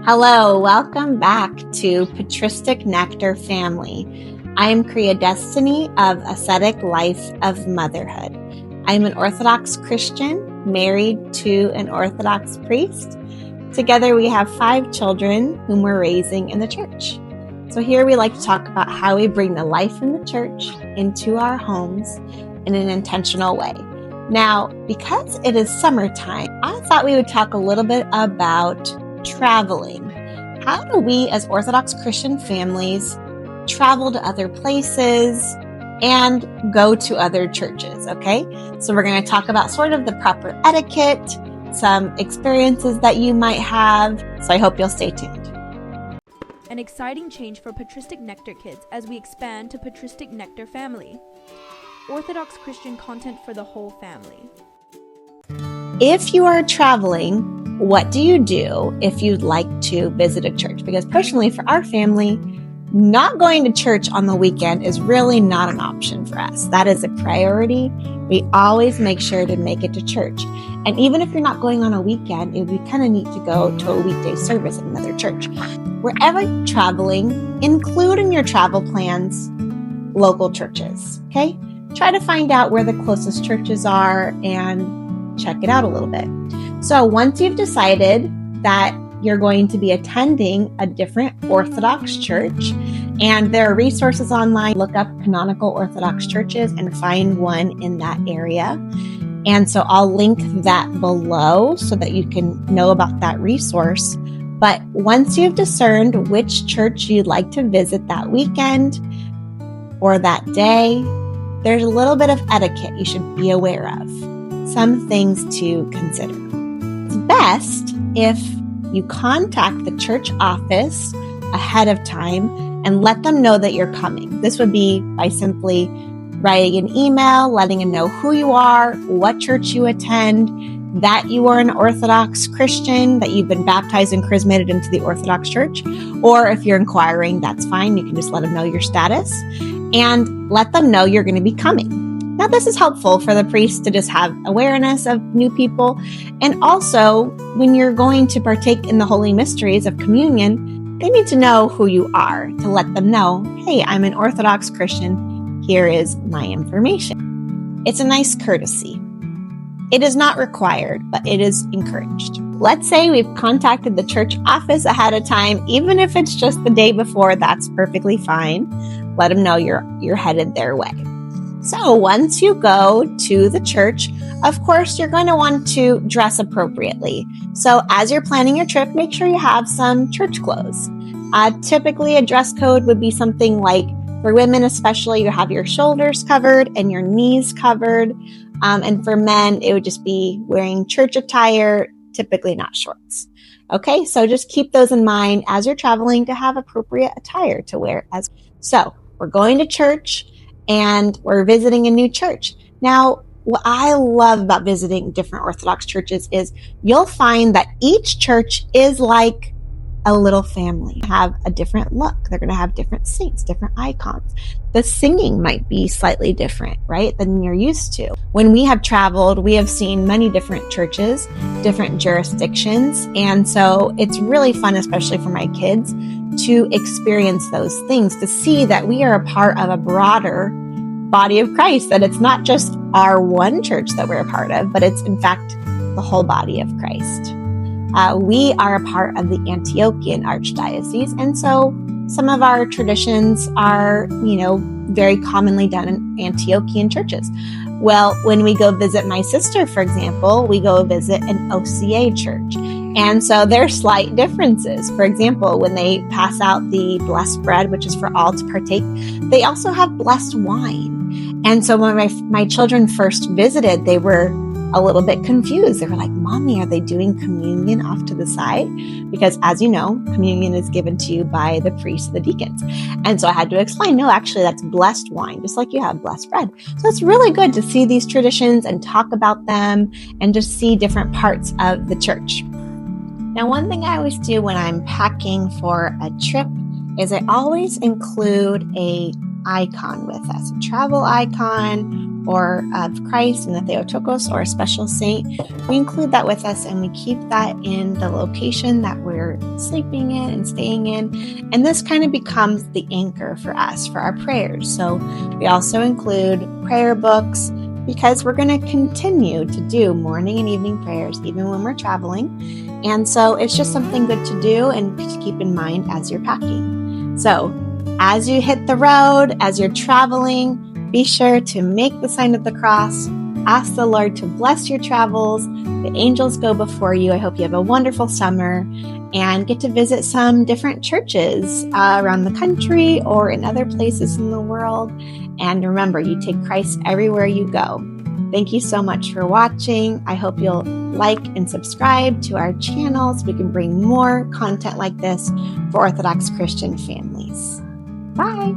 Hello, welcome back to Patristic Nectar Family. I am Kriya Destiny of Ascetic Life of Motherhood. I am an Orthodox Christian married to an Orthodox priest. Together we have 5 children whom we're raising in the church. So here we like to talk about how we bring the life in the church into our homes in an intentional way. Now, because it is summertime, I thought we would talk a little bit about traveling. How do we as Orthodox Christian families travel to other places and go to other churches, okay? So we're going to talk about sort of the proper etiquette, some experiences that you might have. So I hope you'll stay tuned. An exciting change for Patristic Nectar kids as we expand to Patristic Nectar Family. Orthodox Christian content for the whole family. If you are traveling, what do you do if you'd like to visit a church? Because personally, for our family, not going to church on the weekend is really not an option for us. That is a priority. We always make sure to make it to church. And even if you're not going on a weekend, it would be kind of neat to go to a weekday service at another church. Wherever you're traveling, include in your travel plans local churches, okay? Try to find out where the closest churches are and check it out a little bit. So once you've decided that you're going to be attending a different Orthodox church, and there are resources online, look up canonical Orthodox churches and find one in that area. And so I'll link that below so that you can know about that resource. But once you've discerned which church you'd like to visit that weekend or that day, there's a little bit of etiquette you should be aware of. Some things to consider. It's best if you contact the church office ahead of time and let them know that you're coming. This would be by simply writing an email, letting them know who you are, what church you attend, that you are an Orthodox Christian, that you've been baptized and chrismated into the Orthodox Church. Or if you're inquiring, that's fine. You can just let them know your status and let them know you're going to be coming. Now, this is helpful for the priest to just have awareness of new people. And also, when you're going to partake in the holy mysteries of communion, they need to know who you are, to let them know, hey, I'm an Orthodox Christian. Here is my information. It's a nice courtesy. It is not required, but it is encouraged. Let's say we've contacted the church office ahead of time. Even if it's just the day before, that's perfectly fine. Let them know you're headed their way. So once you go to the church, of course, you're going to want to dress appropriately. So as you're planning your trip, make sure you have some church clothes. Typically, a dress code would be something like, for women especially, you have your shoulders covered and your knees covered. And for men, it would just be wearing church attire, typically not shorts. Okay, so just keep those in mind as you're traveling to have appropriate attire to wear. So we're going to church and we're visiting a new church. Now, what I love about visiting different Orthodox churches is you'll find that each church is like a little family. Have a different look. They're going to have different saints, different icons. The singing might be slightly different, right, than you're used to. When we have traveled, we have seen many different churches, different jurisdictions. And so it's really fun, especially for my kids, to experience those things, to see that we are a part of a broader body of Christ, that it's not just our one church that we're a part of, but it's in fact the whole body of Christ. We are a part of the Antiochian Archdiocese, and so some of our traditions are, very commonly done in Antiochian churches. Well, when we go visit my sister, for example, we go visit an OCA church. And so there are slight differences. For example, when they pass out the blessed bread, which is for all to partake, they also have blessed wine. And so when my children first visited, they were a little bit confused. They were like, Mommy, are they doing communion off to the side? Because as you know, communion is given to you by the priests, the deacons. And so I had to explain, no, actually that's blessed wine, just like you have blessed bread. So it's really good to see these traditions and talk about them and just see different parts of the church. Now, one thing I always do when I'm packing for a trip is I always include a icon with us, a travel icon or of Christ and the Theotokos or a special saint, we include that with us and we keep that in the location that we're sleeping in and staying in. And this kind of becomes the anchor for us for our prayers. So we also include prayer books because we're going to continue to do morning and evening prayers even when we're traveling. And so it's just something good to do and to keep in mind as you're packing. So as you hit the road, as you're traveling, be sure to make the sign of the cross. Ask the Lord to bless your travels. The angels go before you. I hope you have a wonderful summer and get to visit some different churches around the country or in other places in the world. And remember, you take Christ everywhere you go. Thank you so much for watching. I hope you'll like and subscribe to our channel so we can bring more content like this for Orthodox Christian families. Bye.